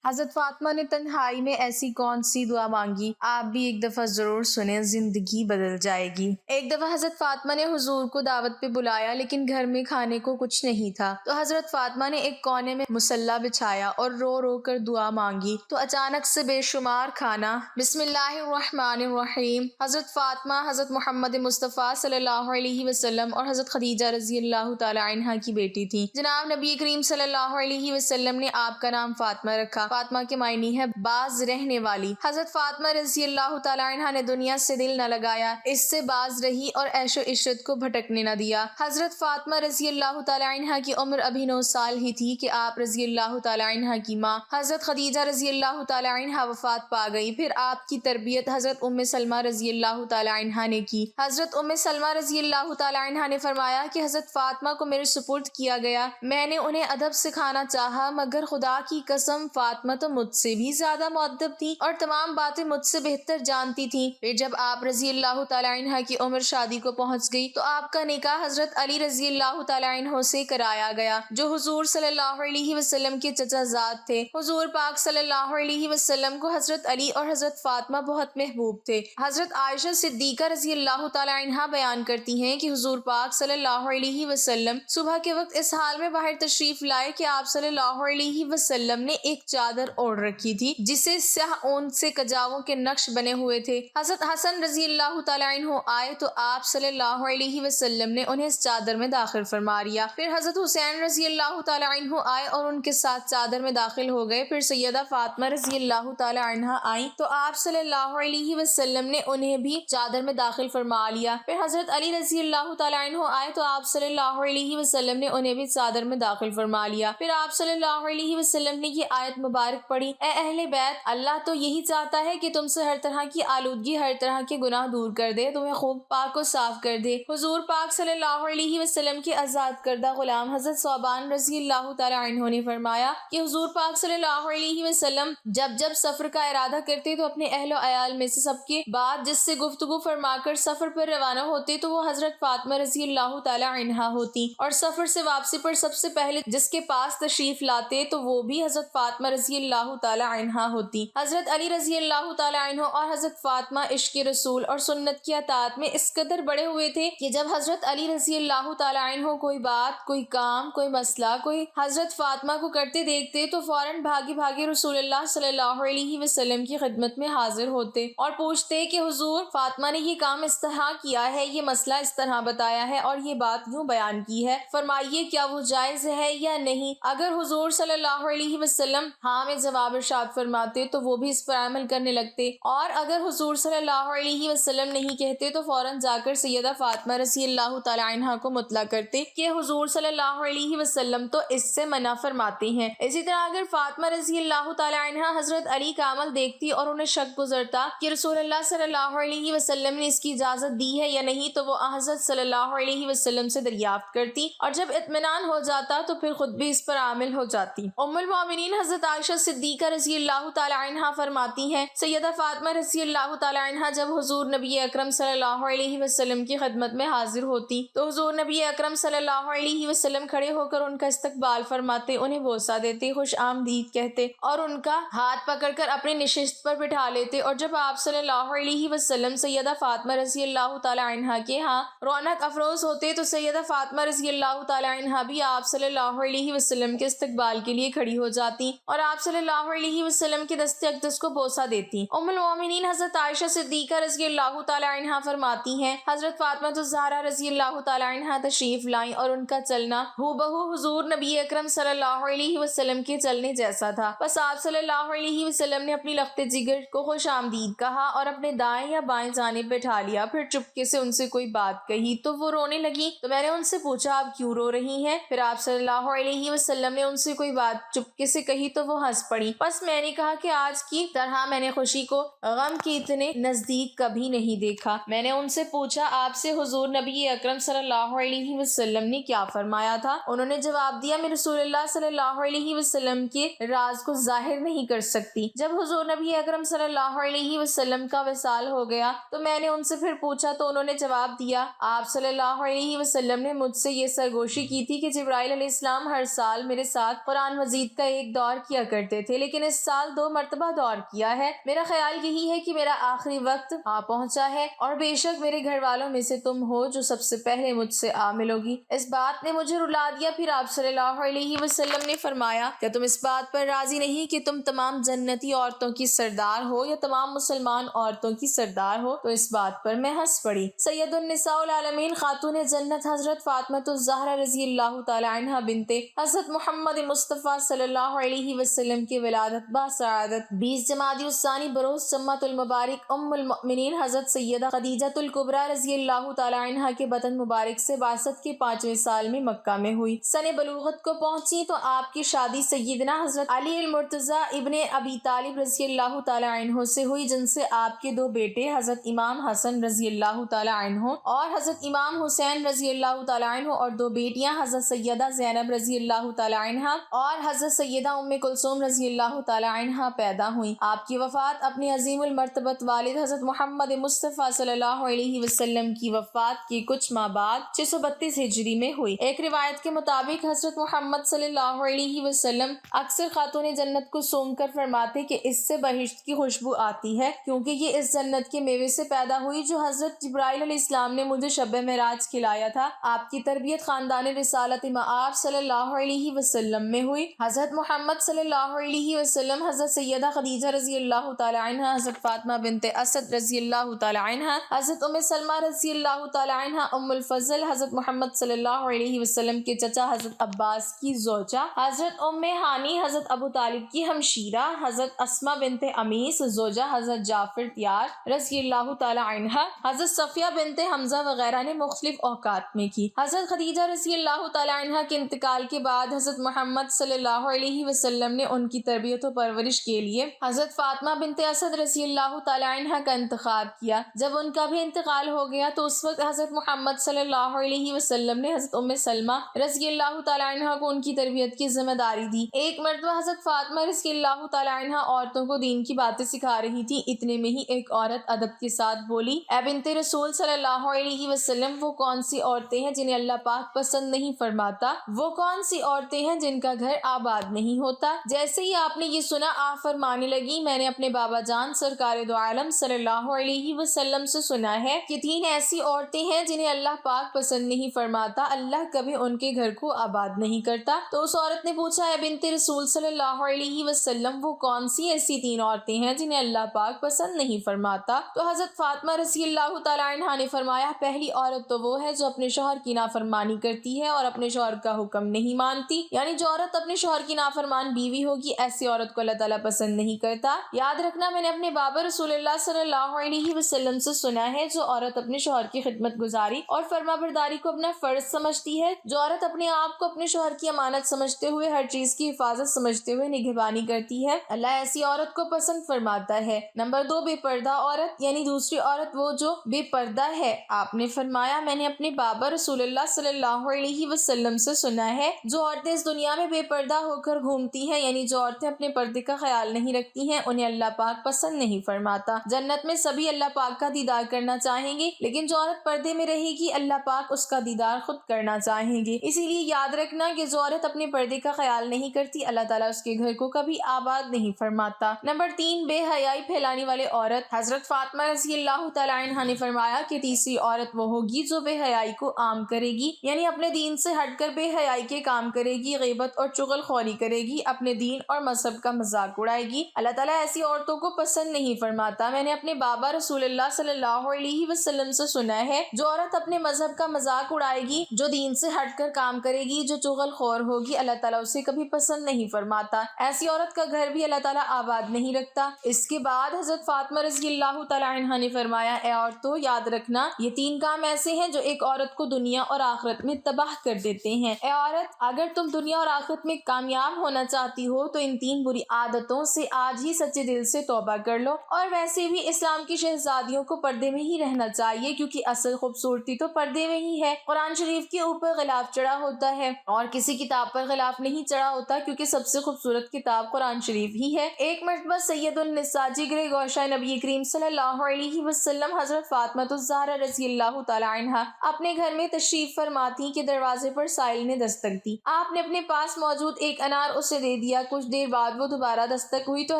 حضرت فاطمہ نے تنہائی میں ایسی کون سی دعا مانگی؟ آپ بھی ایک دفعہ ضرور سنیں، زندگی بدل جائے گی۔ ایک دفعہ حضرت فاطمہ نے حضور کو دعوت پہ بلایا، لیکن گھر میں کھانے کو کچھ نہیں تھا، تو حضرت فاطمہ نے ایک کونے میں مصلی بچھایا اور رو رو کر دعا مانگی تو اچانک سے بے شمار کھانا۔ بسم اللہ الرحمن الرحیم۔ حضرت فاطمہ حضرت محمد مصطفیٰ صلی اللہ علیہ وسلم اور حضرت خدیجہ رضی اللہ تعالی عنہا کی بیٹی تھی۔ جناب نبی کریم صلی اللہ علیہ وسلم نے آپ کا نام فاطمہ رکھا۔ فاطمہ کے معنی ہے باز رہنے والی۔ حضرت فاطمہ رضی اللہ تعالی عنہا نے دنیا سے دل نہ لگایا، اس سے باز رہی اور عیش و عشرت کو بھٹکنے نہ دیا۔ حضرت فاطمہ رضی اللہ تعالی عنہا کی عمر ابھی 9 سال ہی تھی کہ آپ رضی اللہ تعالی عنہا کی ماں حضرت خدیجہ رضی اللہ تعالی عنہا وفات پا گئی۔ پھر آپ کی تربیت حضرت ام سلمہ رضی اللہ تعالی عنہا نے کی۔ حضرت ام سلمہ رضی اللہ تعالی عنہا نے فرمایا کہ حضرت فاطمہ کو میرے سپرد کیا گیا، میں نے انہیں ادب سکھانا چاہا، مگر خدا کی قسم فاطمہ تو مجھ سے بھی زیادہ مؤدب تھی اور تمام باتیں مجھ سے بہتر جانتی تھی۔ پھر جب آپ رضی اللہ تعالی عنہا کی عمر شادی کو پہنچ گئی تو آپ کا نکاح حضرت علی رضی اللہ تعالی عنہ سے کرایا گیا، جو حضور صلی اللہ علیہ وسلم کے چچا زاد تھے۔ حضور پاک صلی اللہ علیہ وسلم کو حضرت علی اور حضرت فاطمہ بہت محبوب تھے۔ حضرت عائشہ صدیقہ رضی اللہ تعالی عنہا بیان کرتی ہیں کہ حضور پاک صلی اللہ علیہ وسلم صبح کے وقت اس حال میں باہر تشریف لائے کہ آپ صلی اللہ علیہ وسلم نے ایک چادر اوڑھ رکھی تھی جسے سیاہ اون سے کجاووں کے نقش بنے ہوئے تھے۔ حضرت حسن رضی اللہ تعالی عنہ آئے تو آپ صلی اللہ علیہ وسلم نے انہیں اس چادر میں داخل فرما لیا۔ پھر حضرت حسین رضی اللہ تعالی عنہ آئے اور ان کے ساتھ چادر میں داخل ہو گئے۔ پھر سیدہ فاطمہ رضی اللہ تعالی عنہ آئیں تو آپ صلی اللہ علیہ وسلم نے انہیں بھی چادر میں داخل فرما لیا۔ پھر حضرت علی رضی اللہ تعالی عنہ آئے تو آپ صلی اللہ علیہ وسلم نے انہیں بھی چادر میں داخل فرما لیا۔ پھر آپ صلی اللہ علیہ وسلم نے یہ آیت مبارک پڑھی، اے اہل بیت، اللہ تو یہی چاہتا ہے کہ تم سے ہر طرح کی آلودگی، ہر طرح کے گناہ دور کر دے، تمہیں خوب پاک و صاف کر دے۔ حضور پاک صلی اللہ علیہ وسلم کے آزاد کردہ غلام حضرت ثعبان رضی اللہ تعالی عنہ نے فرمایا کہ حضور پاک صلی اللہ علیہ وسلم جب سفر کا ارادہ کرتے تو اپنے اہل و عیال میں سے سب کے بعد جس سے گفتگو فرما کر سفر پر روانہ ہوتے تو وہ حضرت فاطمہ رضی اللہ تعالی عنہا ہوتی، اور سفر سے واپسی پر سب سے پہلے جس کے پاس تشریف لاتے تو وہ بھی حضرت فاطمہ رضی اللہ تعالی عنہا ہوتی۔ حضرت علی رضی اللہ تعالی عنہ اور حضرت فاطمہ عشق رسول اور سنت کی اطاعت میں اس قدر بڑے ہوئے تھے کہ جب حضرت علی رضی اللہ تعالی عنہ کوئی بات، کوئی کام، کوئی مسئلہ کوئی حضرت فاطمہ کو کرتے دیکھتے تو فوراً بھاگے بھاگے رسول اللہ صلی اللہ علیہ وسلم کی خدمت میں حاضر ہوتے اور پوچھتے کہ حضور فاطمہ نے یہ کام اس طرح کیا ہے، یہ مسئلہ اس طرح بتایا ہے اور یہ بات یوں بیان کی ہے، فرمائیے کیا وہ جائز ہے یا نہیں۔ اگر حضور صلی اللہ علیہ وسلم ہاں میں جواب ارشاد فرماتے تو وہ بھی اس پر عمل کرنے لگتے، اور اگر حضور صلی اللہ علیہ وسلم نہیں کہتے تو فوراً جا کر سیدہ فاطمہ رضی اللہ تعالی عنہا کو مطلع کرتے کہ حضور صلی اللہ علیہ وسلم تو اس سے منع فرماتے ہیں۔ اسی طرح اگر فاطمہ رضی اللہ تعالی عنہا حضرت علی کا عمل دیکھتی اور انہیں شک گزرتا کہ رسول اللہ صلی اللہ علیہ وسلم نے اس کی اجازت دی ہے یا نہیں تو وہ حضرت صلی اللہ علیہ وسلم سے دریافت کرتی، اور جب اطمینان ہو جاتا تو پھر خود بھی اس پر عامل ہو جاتی۔ ام المومنین حضرت عائشہ صدیقہ رضی اللہ تعالی عنہا فرماتی ہیں، سیدہ فاطمہ رضی اللہ تعالی عنہا جب حضور نبی اکرم صلی اللہ علیہ وسلم کی خدمت میں حاضر ہوتی تو حضور نبی اکرم صلی اللہ علیہ وسلم کھڑے ہو کر ان کا استقبال فرماتے، انہیں بوسہ دیتے، خوش آمدید کہتے اور ان کا ہاتھ پکڑ کر اپنی نشست پر بٹھا لیتے، اور جب آپ صلی اللہ علیہ وسلم سیدہ فاطمہ رضی اللہ تعالی عنہا کے ہاں رونق افروز ہوتے تو سیدہ فاطمہ رضی اللہ تعالی عنہا بھی آپ صلی اللہ علیہ وسلم کے استقبال کے لیے کھڑی ہو جاتی اور آپ صلی اللہ علیہ وسلم کے دست اقدس کو بوسہ دیتی۔ ام المومنین حضرت عائشہ صدیقہ رضی اللہ تعالی عنہا فرماتی ہیں، حضرت فاطمہ الزہرا رضی اللہ تعالی عنہا تشریف لائیں اور ان کا چلنا ہو بہو حضور نبی اکرم صلی اللہ علیہ وسلم کے چلنے جیسا تھا، بس آپ صلی اللہ علیہ وسلم نے اپنی لخت جگر کو خوش آمدید کہا اور اپنے دائیں یا بائیں جانب بٹھا لیا، پھر چپکے سے ان سے کوئی بات کہی تو وہ رونے لگی، تو میں نے ان سے پوچھا آپ کیوں رو رہی ہیں؟ پھر آپ صلی اللہ علیہ وسلم نے ان سے کوئی بات چپکے سے کہی تو وہ ہنس پڑی، بس میں نے کہا کہ آج کی طرح میں نے خوشی کو غم کی اتنے نزدیک کبھی نہیں دیکھا۔ میں نے ان سے پوچھا آپ سے حضور نبی اکرم صلی اللہ علیہ وسلم نے کیا فرمایا تھا؟ انہوں نے جواب دیا، میں رسول اللہ صلی اللہ علیہ وسلم کے راز کو ظاہر نہیں کر سکتی۔ جب حضور نبی اکرم صلی اللہ علیہ وسلم کا وصال ہو گیا تو میں نے ان سے پھر پوچھا تو انہوں نے جواب دیا، آپ صلی اللہ علیہ وسلم نے مجھ سے یہ سرگوشی کی تھی کہ جبرائیل علیہ السلام ہر سال میرے ساتھ قرآن مجید کا ایک دور کیا کرتے تھے، لیکن اس سال 2 مرتبہ دور کیا ہے۔ میرا خیال یہی ہے کہ میرا آخری وقت آ پہنچا ہے، اور بے شک میرے گھر والوں میں سے تم ہو جو سب سے پہلے مجھ سے آ ملو گی۔ اس بات نے مجھے رلا دیا۔ پھر آپ صلی اللہ علیہ وسلم نے فرمایا، کیا تم اس بات پر راضی نہیں کہ تم تمام جنتی عورتوں کی سردار ہو یا تمام مسلمان عورتوں کی سردار ہو؟ تو اس بات پر میں ہنس پڑی۔ سید النساء العالمین خاتون جنت حضرت فاطمہ الزہرا رضی اللہ تعالی عنہا بنت حضرت محمد مصطفیٰ صلی اللہ علیہ وسلم کی ولادت بسعادت 20 جمادی الثانی بروز جمعۃ المبارک ام المؤمنین حضرت سیدہ خدیجہ الکبریٰ رضی اللہ تعالی عنہا کے بطن مبارک سے بعثت کے 5ویں سال میں مکہ میں ہوئی۔ سن بلوغت کو پہنچی تو آپ کی شادی سیدنا حضرت علی المرتضیٰ ابن ابی طالب رضی اللہ تعالی عنہ سے ہوئی، جن سے آپ کے 2 بیٹے حضرت امام حسن رضی اللہ تعالی عنہ اور حضرت امام حسین رضی اللہ تعالی عنہ، اور 2 بیٹیاں حضرت سیدہ زینب رضی اللہ تعالی عنہا اور حضرت سیدہ ام کلثوم رضی اللہ تعالی عنہا پیدا ہوئیں۔ آپ کی وفات اپنے عظیم المرتبت والد حضرت محمد مصطفیٰ صلی اللہ علیہ وسلم کی وفات کے کچھ ماہ بعد 632 ہجری میں ہوئی۔ ایک روایت کے مطابق حضرت محمد صلی اللہ علیہ وسلم اکثر خاتون جنت کو سونگ کر فرماتے کہ اس سے بہشت کی خوشبو آتی ہے، کیونکہ یہ اس جنت کے میوے سے پیدا ہوئی جو حضرت جبرائیل علیہ السلام نے مجھے شب معراج کھلایا تھا۔ آپ کی تربیت خاندان رسالت مآب صلی اللہ علیہ وسلم میں ہوئی۔ حضرت محمد صلی اللہ علیہ وسلم حضرت سیدہ خدیجہ رضی اللہ تعالی عنہا، حضرت فاطمہ بنت اسد رضی اللہ تعالی عنہا، حضرت ام سلمہ رضی اللہ تعالی عنہا ام الفضل، حضرت محمد صلی اللہ علیہ وسلم کے چچا حضرت عباس کی زوجہ حضرت ام ہانی، حضرت ابو طالب کی ہمشیرہ حضرت اسماء بنت امیس زوجہ حضرت جعفر تیار رضی اللہ تعالی عنہا، حضرت صفیہ بنت حمزہ وغیرہ نے مختلف اوقات میں کی۔ حضرت خدیجہ رضی اللہ تعالی عنہا کے انتقال کے بعد حضرت محمد صلی اللہ علیہ وسلم نے ان کی تربیت و پرورش کے لیے حضرت فاطمہ بنت اسد رضی اللہ تعالی عنہا کا انتخاب کیا۔ جب ان کا بھی انتقال ہو گیا تو اس وقت حضرت محمد صلی اللہ علیہ وسلم نے حضرت ام سلمہ رضی اللہ تعالی عنہا کو ان کی تربیت کی ذمہ داری دی۔ ایک مرتبہ حضرت فاطمہ رضی اللہ تعالی عنہا عورتوں کو دین کی باتیں سکھا رہی تھی، اتنے میں ہی ایک عورت ادب کے ساتھ بولی، اے بنت رسول صلی اللہ علیہ وسلم، وہ کون سی عورتیں ہیں جنہیں اللہ پاک پسند نہیں فرماتا؟ وہ کون سی عورتیں ہیں جن کا گھر آباد نہیں ہوتا؟ جیسے ہی آپ نے یہ سنا، آپ فرمانے لگی، میں نے اپنے بابا جان سرکار دو عالم صلی اللہ علیہ وسلم سے سنا ہے کہ 3 ایسی عورتیں ہیں جنہیں اللہ پاک پسند نہیں فرماتا، اللہ کبھی ان کے گھر کو آباد نہیں کرتا۔ تو اس عورت نے پوچھا، اے بنت رسول صلی اللہ علیہ وسلم، وہ کون سی ایسی 3 عورتیں ہیں جنہیں اللہ پاک پسند نہیں فرماتا؟ تو حضرت فاطمہ رضی اللہ تعالی عنہا نے فرمایا، پہلی عورت تو وہ ہے جو اپنے شوہر کی نافرمانی کرتی ہے اور اپنے شوہر کا حکم نہیں مانتی، یعنی جو عورت اپنے شوہر کی نافرمان بیوی ہوگی، ایسی عورت کو اللہ تعالیٰ پسند نہیں کرتا۔ یاد رکھنا، میں نے اپنے بابا رسول اللہ صلی اللہ علیہ وسلم سے سنا ہے، جو عورت اپنے شوہر کی خدمت گزاری اور فرما برداری کو اپنا فرض سمجھتی ہے، جو عورت اپنے آپ کو اپنے شوہر کی امانت سمجھتے ہوئے ہر چیز کی حفاظت سمجھتے ہوئے نگہبانی کرتی ہے، اللہ ایسی عورت کو پسند فرماتا ہے۔ نمبر 2، بے پردہ عورت، یعنی دوسری عورت وہ جو بے پردہ ہے۔ آپ نے فرمایا، میں نے اپنے بابا رسول اللہ صلی اللہ علیہ وسلم سے سنا ہے، جو عورتیں اس دنیا میں بے پردہ ہو کر گھومتی ہیں، یعنی جو عورتیں اپنے پردے کا خیال نہیں رکھتی ہیں، انہیں اللہ پاک پسند نہیں فرماتا۔ جنت میں سبھی اللہ پاک کا دیدار کرنا چاہیں گے، لیکن جو عورت پردے میں رہے گی، اللہ پاک اس کا دیدار خود کرنا چاہیں گے۔ اسی لیے یاد رکھنا کہ جو عورت اپنے پردے کا خیال نہیں کرتی، اللہ تعالیٰ اس کے گھر کو کبھی آباد نہیں فرماتا۔ نمبر 3، بے حیائی پھیلانے والے عورت۔ حضرت فاطمہ رضی اللہ تعالی عنہا نے فرمایا کہ تیسری عورت وہ ہوگی جو بے حیائی کو عام کرے گی، یعنی اپنے دین سے ہٹ کر بے حیائی کے کام کرے گی، غیبت اور چغل خوری کرے گی، اپنے دین اور مذہب کا مذاق اڑائے گی۔ اللہ تعالیٰ ایسی عورتوں کو پسند نہیں فرماتا۔ میں نے اپنے بابا رسول اللہ صلی اللہ علیہ وسلم سے سنا ہے، جو عورت اپنے مذہب کا مذاق اڑائے گی، جو دین سے ہٹ کر کام کرے گی، جو چغل خور ہوگی، اللہ تعالیٰ اسے کبھی پسند نہیں فرماتا۔ ایسی عورت کا گھر بھی اللہ تعالیٰ آباد نہیں رکھتا۔ اس کے بعد حضرت فاطمہ رضی اللہ تعالی عنہا نے فرمایا، اے عورتوں، یاد رکھنا، یہ 3 کام ایسے ہیں جو ایک عورت کو دنیا اور آخرت میں تباہ کر دیتے ہیں۔ اے عورت، اگر تم دنیا اور آخرت میں کامیاب ہونا چاہتی ہو تو ان 3 بری عادتوں سے آج ہی سچے دل سے توبہ کر لو۔ اور ویسے بھی اسلام کی شہزادیوں کو پردے میں ہی رہنا چاہیے، کیونکہ اصل خوبصورتی تو پردے میں ہی ہے۔ قرآن شریف کے اوپر غلاف چڑھا ہوتا ہے اور کسی کتاب پر غلاف نہیں چڑھا ہوتا، کیونکہ سب سے خوبصورت کتاب قرآن شریف ہی ہے۔ ایک مرتبہ سید النساء جگر گوشہ نبی کریم صلی اللہ علیہ وسلم حضرت فاطمہ الزہرا رضی اللہ تعالی عنہا اپنے گھر میں تشریف فرما تھیں کہ دروازے پر سائل نے دستک دی۔ آپ نے اپنے پاس موجود ایک انار اسے دے دیا کچھ دیر بعد وہ دوبارہ دستک ہوئی تو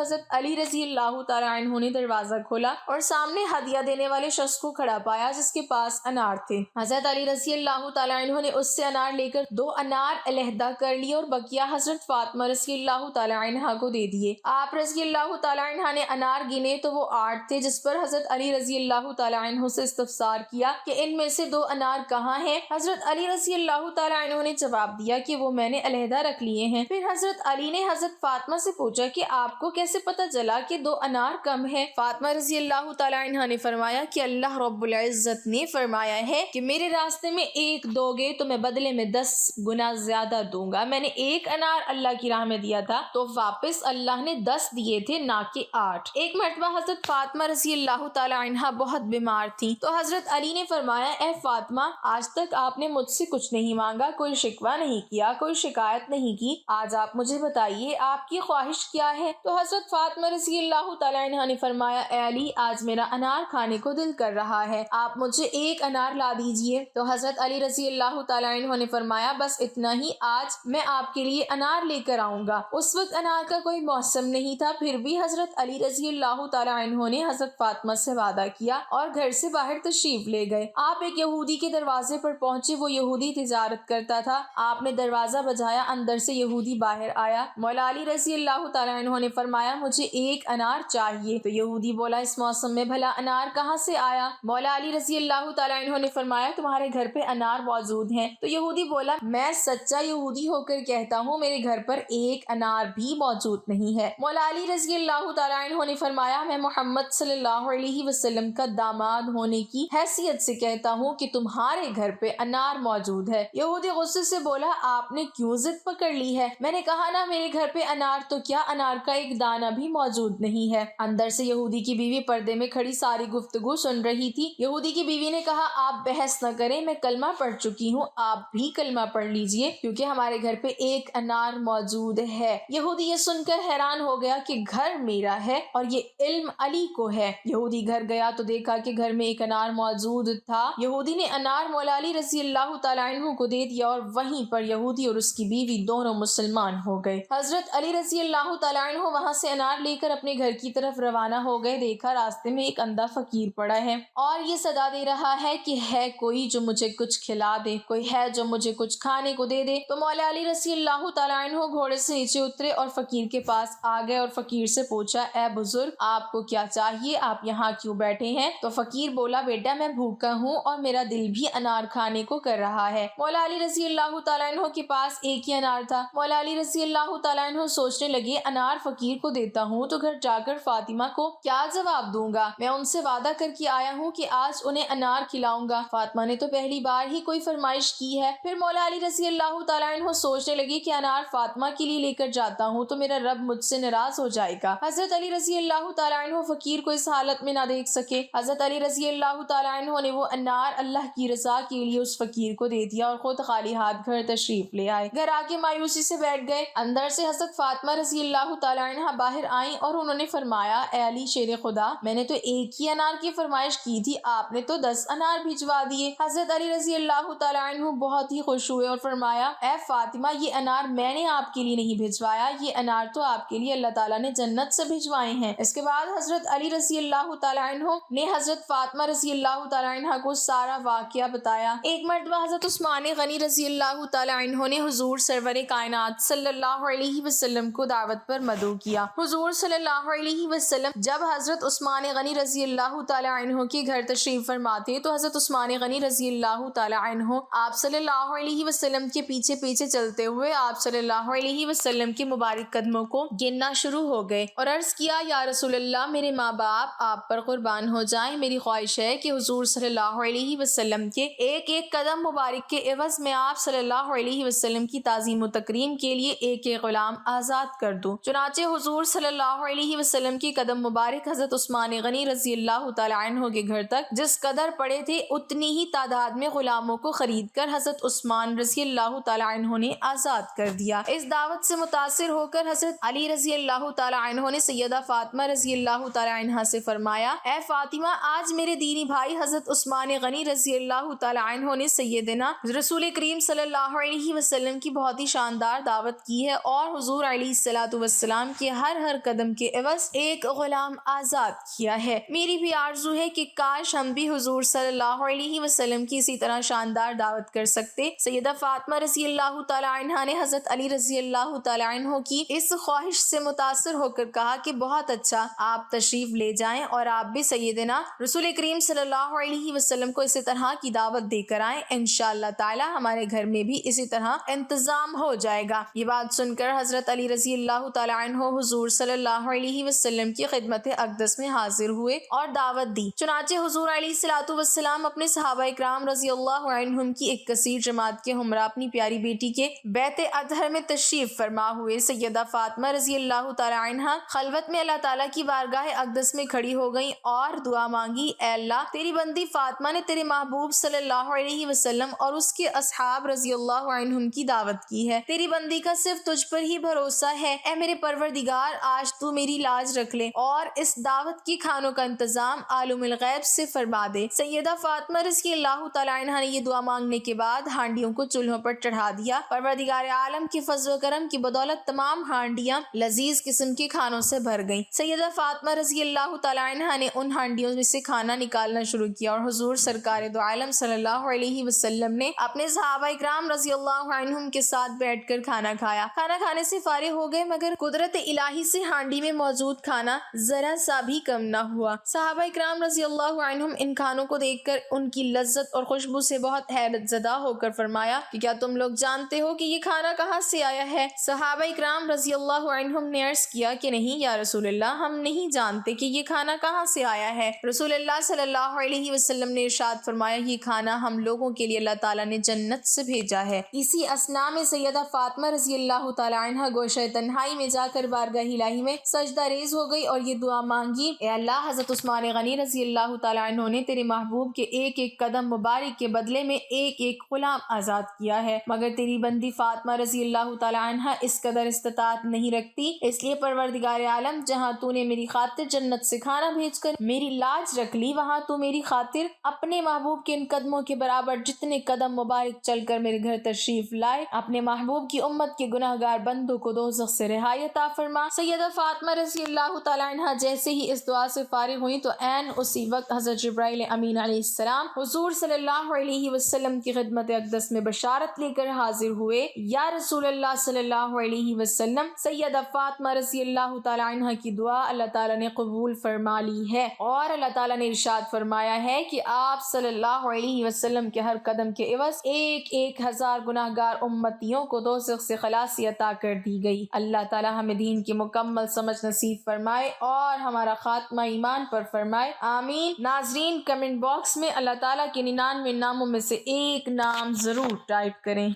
حضرت علی رضی اللہ تعالیٰ عنہ نے دروازہ کھولا اور سامنے ہدیہ دینے والے شخص کو کھڑا پایا جس کے پاس انار تھے۔ حضرت علی رضی اللہ تعالیٰ عنہ نے اس سے انار لے کر 2 انار علیحدہ کر لیے اور بقیہ حضرت فاطمہ رضی اللہ تعالیٰ عنہ کو دے دیے۔ آپ رضی اللہ تعالیٰ عنہ نے انار گنے تو وہ 8 تھے، جس پر حضرت علی رضی اللہ تعالیٰ عنہ سے استفسار کیا کہ ان میں سے 2 انار کہاں ہیں؟ حضرت علی رضی اللہ تعالیٰ عنہ نے جواب دیا کہ وہ میں نے علیحدہ رکھ لیے ہیں۔ پھر حضرت علی نے حضرت فاطمہ سے پوچھا کہ آپ کو کیسے پتہ چلا کہ 2 انار کم ہے؟ فاطمہ رضی اللہ تعالیٰ عنہ نے فرمایا کہ اللہ رب العزت نے فرمایا ہے کہ میرے راستے میں 1 دو گے تو میں بدلے میں 10 گنا زیادہ دوں گا۔ میں نے 1 انار اللہ کی راہ میں دیا تھا تو واپس اللہ نے 10 دیے تھے، نہ کہ 8۔ ایک مرتبہ حضرت فاطمہ رضی اللہ تعالیٰ عنہ بہت بیمار تھی تو حضرت علی نے فرمایا اے فاطمہ، آج تک آپ نے مجھ سے کچھ نہیں مانگا، کوئی شکوہ نہیں کیا، کوئی شکایت نہیں کی، آج آپ مجھے بتائیے آپ کی خواہش کیا ہے؟ تو حضرت فاطمہ رضی اللہ تعالیٰ عنہ نے فرمایا اے علی، آج میرا انار کھانے کو دل کر رہا ہے، آپ مجھے 1 انار لا دیجئے۔ تو حضرت علی رضی اللہ تعالیٰ عنہ نے فرمایا بس اتنا ہی، آج میں آپ کے لیے انار لے کر آؤں گا۔ اس وقت انار کا کوئی موسم نہیں تھا، پھر بھی حضرت علی رضی اللہ تعالیٰ عنہ نے حضرت فاطمہ سے وعدہ کیا اور گھر سے باہر تشریف لے گئے۔ آپ ایک یہودی کے دروازے پر پہنچے، وہ یہودی تجارت کرتا تھا۔ آپ نے دروازہ بجایا، اندر سے یہودی باہر آیا۔ مولا علی رضی اللہ تعالیٰ عنہ نے فرمایا مجھے 1 انار چاہیے۔ تو یہودی بولا اس موسم میں بھلا انار کہاں سے آیا؟ مولا علی رضی اللہ تعالیٰ عنہ نے فرمایا تمہارے گھر پہ انار موجود ہیں۔ تو یہودی بولا میں سچا یہودی ہو کر کہتا ہوں میرے گھر پر 1 انار بھی موجود نہیں ہے۔ مولا علی رضی اللہ تعالیٰ عنہ نے فرمایا میں محمد صلی اللہ علیہ وسلم کا داماد ہونے کی حیثیت سے کہتا ہوں کہ تمہارے گھر پہ انار موجود ہے۔ یہودی غصے سے بولا آپ نے کیوں ضد پکڑ لی ہے؟ میں نے کہا نا میرے گھر پہ انار تو کیا انار کا 1 دانہ بھی موجود نہیں ہے۔ اندر سے یہودی کی بیوی پردے میں کھڑی ساری گفتگو سن رہی تھی۔ یہودی کی بیوی نے کہا آپ بحث نہ کریں، میں کلمہ پڑھ چکی ہوں، آپ بھی کلمہ پڑھ لیجئے کیونکہ ہمارے گھر پہ 1 انار موجود ہے۔ یہودی یہ سن کر حیران ہو گیا کہ گھر میرا ہے اور یہ علم علی کو ہے۔ یہودی گھر گیا تو دیکھا کہ گھر میں 1 انار موجود تھا۔ یہودی نے انار مولا علی رضی اللہ تعالیٰ عنہ کو دے دیا اور وہیں پر یہودی اور اس کی بیوی دونوں مسلمان ہو گئے۔ حضرت علی رضی اللہ تعالیٰ عنہ وہاں سے انار لے کر اپنے گھر کی طرف روانہ ہو گئے۔ دیکھا راستے میں ایک اندھا فقیر پڑا ہے اور یہ صدا دے رہا ہے کہ ہے کوئی جو مجھے کچھ کھلا دے، کوئی ہے جو مجھے کچھ کھانے کو دے دے۔ تو مولا علی رضی اللہ تعالیٰ عنہ گھوڑے سے نیچے اترے اور فقیر کے پاس آ گئے اور فقیر سے پوچھا اے بزرگ آپ کو کیا چاہیے، آپ یہاں کیوں بیٹھے ہیں؟ تو فقیر بولا بیٹا میں بھوکا ہوں اور میرا دل بھی انار کھانے کو کر رہا ہے۔ مولا علی رضی اللہ تعالیٰ عنہ کے پاس 1 ہی انار تھا۔ مولا علی رضی اللہ تعالیٰ عنہ سوچنے لگے انار فقیر کو دیتا ہوں تو گھر جا کر فاطمہ کو کیا جواب دوں گا؟ میں ان سے وعدہ کر کے آیا ہوں کہ آج انہیں انار کھلاؤں گا۔ فاطمہ نے تو پہلی بار ہی کوئی فرمائش کی ہے۔ پھر مولا علی رضی اللہ تعالیٰ عنہ سوچنے لگے کہ انار فاطمہ کے لیے لے کر جاتا ہوں تو میرا رب مجھ سے ناراض ہو جائے گا۔ حضرت علی رضی اللہ تعالیٰ عنہ فقیر کو اس حالت میں نہ دیکھ سکے۔ حضرت علی رضی اللہ تعالیٰ عنہ نے وہ انار اللہ کی رضا کے لیے اس فقیر کو دے دیا اور خود خالی ہاتھ گھر تشریف لے آئے۔ گھر آ کے مایوسی سے بیٹھ گئے۔ اندر سے حضرت فاطمہ رضی اللہ تعالیٰ عنہ باہر آئیں اور انہوں نے فرمایا اے علی شیر خدا، میں نے تو 1 ہی انار کی فرمائش کی تھی، آپ نے تو 10 انار بھجوا دیے۔ حضرت علی رضی اللہ تعالیٰ عنہ بہت ہی خوش ہوئے اور فرمایا اے فاطمہ یہ انار میں نے آپ کے لیے نہیں بھجوایا، یہ انار تو آپ کے لیے اللہ تعالیٰ نے جنت سے بھجوائے ہیں۔ اس کے بعد حضرت علی رضی اللہ تعالیٰ عنہ نے حضرت فاطمہ رضی اللہ تعالیٰ عنہ کو سارا واقعہ بتایا۔ ایک مرتبہ حضرت عثمان غنی رضی اللہ تعالیٰ عنہ نے حضور سرور کائنات صلی اللہ علیہ وسلم کو دعوت پر مدعو کیا۔ حضور صلی اللہ علیہ وسلم جب حضرت عثمان غنی رضی اللہ تعالیٰ عنہ کے گھر تشریف فرماتے تو حضرت عثمان غنی رضی اللہ تعالیٰ عنہ آپ صلی اللہ علیہ وسلم کے پیچھے پیچھے چلتے ہوئے آپ صلی اللہ علیہ وسلم کے مبارک قدموں کو گننا شروع ہو گئے اور عرض کیا یا رسول اللہ میرے ماں باپ آپ پر قربان ہو جائیں، میری خواہش ہے کہ حضور صلی اللہ علیہ وسلم کے ایک ایک قدم مبارک کے عوض میں آپ صلی اللہ علیہ وسلم کی تعظیم و تکریم کے لیے ایک ایک غلام آزاد کر دوں۔ چنانچہ حضور صلی اللہ علیہ وسلم کی قدم مبارک حضرت عثمان غنی رضی اللہ تعالیٰ عنہ کے گھر تک جس قدر پڑے تھے اتنی ہی تعداد میں غلاموں کو خرید کر حضرت عثمان رضی اللہ تعالیٰ عنہ نے آزاد کر دیا۔ اس دعوت سے متاثر ہو کر حضرت علی رضی اللہ تعالیٰ عنہ نے سیدہ فاطمہ رضی اللہ تعالیٰ عنہ سے فرمایا اے فاطمہ آج میرے دینی بھائی حضرت عثمان غنی رضی اللہ تعالیٰ عنہ نے سیدنا رسول کریم صلی اللہ علیہ وسلم کی بہت ہی شاندار دعوت کی ہے اور حضور علیہ الصلوۃ والسلام کے ہر قدم کے عوض ایک غلام آزاد کیا ہے۔ میری بھی آرزو ہے کہ کاش ہم بھی حضور صلی اللہ علیہ وسلم کی اسی طرح شاندار دعوت کر سکتے۔ سیدہ فاطمہ رضی اللہ تعالی عنہا نے حضرت علی رضی اللہ تعالی عنہ کی اس خواہش سے متاثر ہو کر کہا کہ بہت اچھا، آپ تشریف لے جائیں اور آپ بھی سیدنا رسول کریم صلی اللہ علیہ وسلم کو اسی طرح کی دعوت دے کر آئیں، انشاءاللہ تعالی ہمارے گھر میں بھی اسی طرح انتظام ہو جائے گا۔ یہ بات سن کر حضرت علی رضی اللہ تعالی عنہ حضور صلی اللہ علیہ وسلم کی خدمت اقدس میں حاضر ہوئے اور دعوت دی۔ چنانچہ حضور علیہ الصلوۃ والسلام اپنے صحابہ کرام رضی اللہ عنہم کی ایک کثیر جماعت کے ہمراہ اپنی پیاری بیٹی کے بیت اطہر میں تشریف فرما ہوئے۔ سیدہ فاطمہ رضی اللہ تعالی عنہا خلوت میں اللہ تعالیٰ کی بارگاہ اقدس میں کھڑی ہو گئیں اور دعا مانگی، اے اللہ، تیری بندی فاطمہ نے تیرے محبوب صلی اللہ علیہ وسلم اور اس کے اصحاب رضی اللہ عنہم کی دعوت کی ہے، تیری بندی کا صرف تجھ پر ہی بھروسہ ہے، اے میرے پروردگار، آج تو میری لاج رکھ لے اور اس دعوت کی کھانوں کا انتظام عالم الغیب سے فرما دے۔ سیدہ فاطمہ رضی اللہ تعالی عنہا نے یہ دعا مانگنے کے بعد ہانڈیوں کو چولہوں پر چڑھا دیا۔ پروردگار عالم کے فضل و کرم کی بدولت تمام ہانڈیاں لذیذ قسم کے کھانوں سے بھر گئیں۔ سیدہ فاطمہ رضی اللہ تعالی عنہا نے ان ہانڈیوں میں سے کھانا نکالنا شروع کیا اور حضور سرکار دو عالم صلی اللہ علیہ وسلم نے اپنے صحابہ کرام رضی اللہ عنہم کے ساتھ بیٹھ کر کھانا کھایا۔ کھانا کھانے سے فارغ ہو گئے مگر قدرت الہی سے ہانڈی میں موجود کھانا ذرا سا بھی کم نہ ہوا۔ صحابہ کرام رضی اللہ عنہم ان کھانوں کو دیکھ کر ان کی لذت اور خوشبو سے بہت حیرت زدہ ہو کر فرمایا کہ کیا تم لوگ جانتے ہو کہ یہ کھانا کہاں سے آیا ہے؟ صحابہ کرام رضی اللہ عنہم نے عرض کیا کہ نہیں یا رسول اللہ، ہم نہیں جانتے کہ یہ کھانا کہاں سے آیا ہے۔ رسول اللہ صلی اللہ علیہ وسلم نے ارشاد فرمایا، یہ کھانا ہم لوگوں کے لیے اللہ تعالیٰ نے جنت سے بھیجا ہے۔ اسی اثنا میں سیدہ فاطمہ رضی اللہ تعالی عنہا گوشہ تنہائی میں جا کر بارگاہ الہی میں سجدہ ریز ہو گئی اور یہ دعا مانگی، اے اللہ، حضرت عثمان غنی رضی اللہ تعالی عنہ نے تیرے محبوب کے ایک ایک قدم مبارک کے بدلے میں ایک ایک غلام آزاد کیا ہے، مگر تیری بندی فاطمہ رضی اللہ تعالی عنہا اس قدر استطاعت نہیں رکھتی، اس لیے پروردگار عالم، جہاں تو نے میری خاطر جنت سے کھانا بھیج کر میری لاج رکھ لی، وہاں تو میری خاطر اپنے محبوب کے ان قدموں کے برابر جتنے قدم مبارک چل کر میرے گھر تشریف لائے، اپنے محبوب کی امت کے گناہ گار بندوں کو دوزخ سے رہائی عطا فرما۔ سیدہ فاطمہ رضی اللہ تعالی عنہا جیسے ہی اس دعا سے فارغ ہوئی تو عین اسی وقت حضرت جبرائیل امین علیہ السلام حضور صلی اللہ علیہ وسلم کی خدمت اقدس میں بشارت لے کر حاضر ہوئے، یا رسول اللہ صلی اللہ علیہ وسلم، سیدہ فاطمہ رضی اللہ تعالی عنہا کی دعا اللہ تعالیٰ نے قبول فرما لی ہے اور اللہ تعالیٰ نے ارشاد فرمایا ہے کہ آپ صلی اللہ علیہ وسلم کے ہر قدم کے عوض ایک ایک ہزار گناہ گار امتیوں کو دوزخ سے خلاصی عطا کر دی گئی۔ اللہ تعالیٰ ہمیں دین کی مکمل سمجھ نصیب فرمائے اور ہمارا خاتمہ ایمان پر فرمائے، آمین۔ ناظرین، کمنٹ باکس میں اللہ تعالیٰ کے 99 ناموں میں سے ایک نام ضرور ٹائپ کریں۔